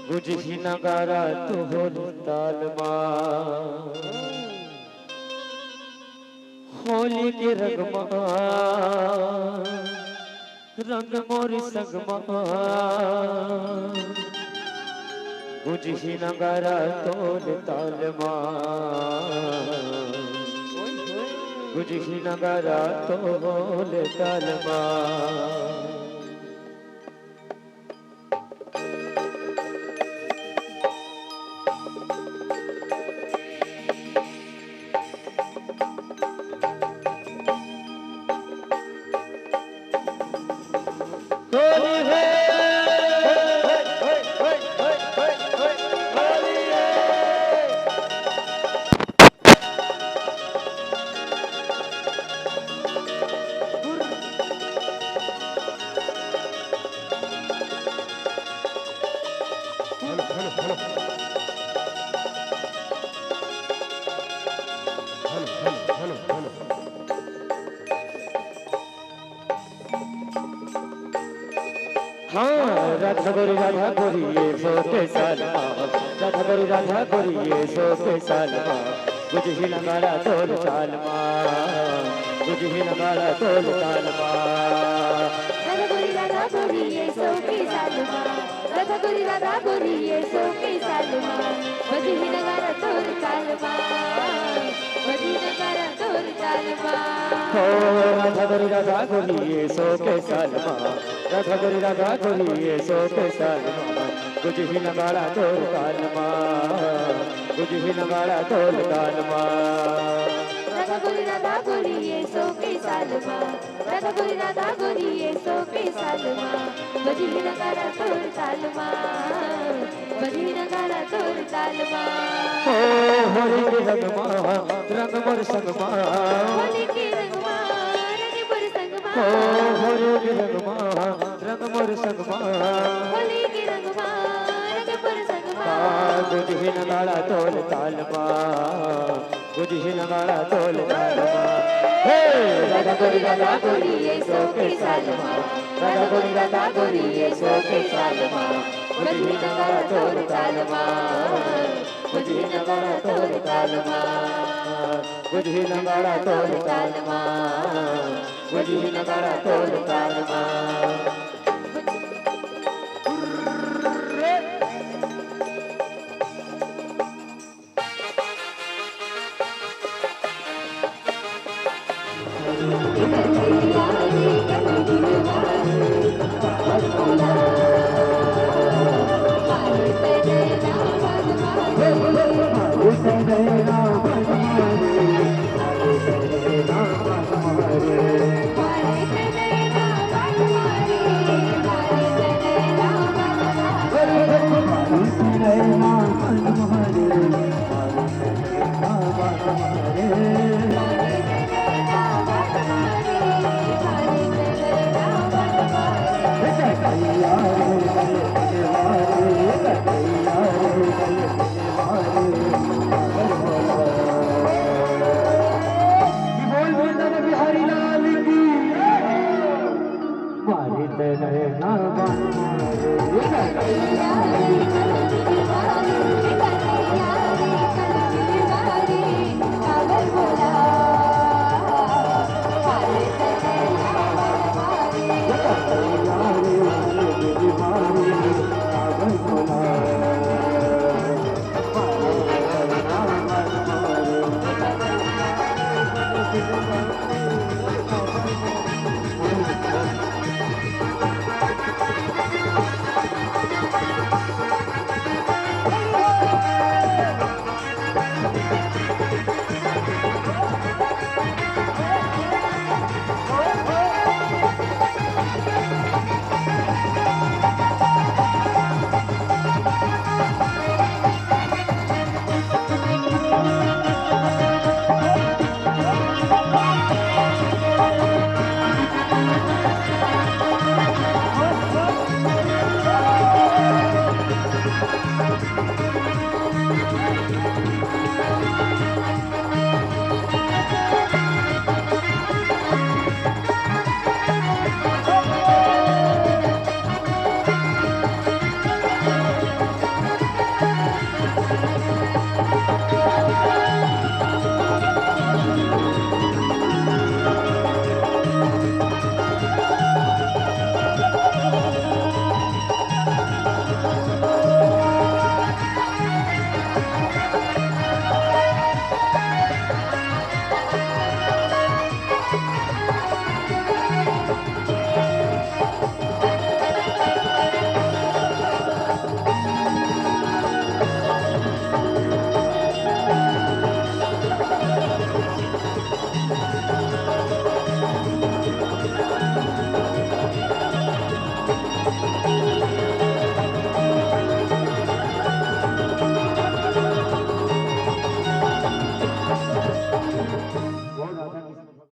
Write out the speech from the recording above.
गुजही नगारा तोहर तालमा होली के रंगमा रंग मोर संगमा गुजही नगारा तोल तालमा गुजही नगारा तोल तालमा राधा गोरी ये सो के सालमा राधा गोरी ये सो के सालमा गुजही नगारा तोल तालमा गुजही नगारा तोल तालमा राधा गोरी ये सो के सालमा राधा गोरी ये सो के सालमा गुजही नगारा तोल तालमा गुजही नगारा तोल तालमा राधा गोरी ये सो के सालमा राधा गोरी ये सो के सालमा गुजही नगारा तोल तालमा गुजही नगारा तोल तालमा राधा गोरी ये सो के सालमा राधा गोरी ये सो के सालमा गुजही नगारा तोल तालमा गुजही नगारा तोल तालमा होली के रंगमा रंग मोर संगमा होली के रंगमा रंग मोर संगमा होली के रंगमा रंग मोर संगमा होली के रंगमा रंग मोर संगमा गुजही नगारा तोल तालमा गुजही नगारा तोल तालमा हे राधा गोरी ये सो के सालमा राधा गोरी ये सो के सालमा गुजही नगारा तोल तालमा गुजही नगारा तोल तालमा गुजही नगारा तोल तालमा गुजही नगारा तोल तालमा Hare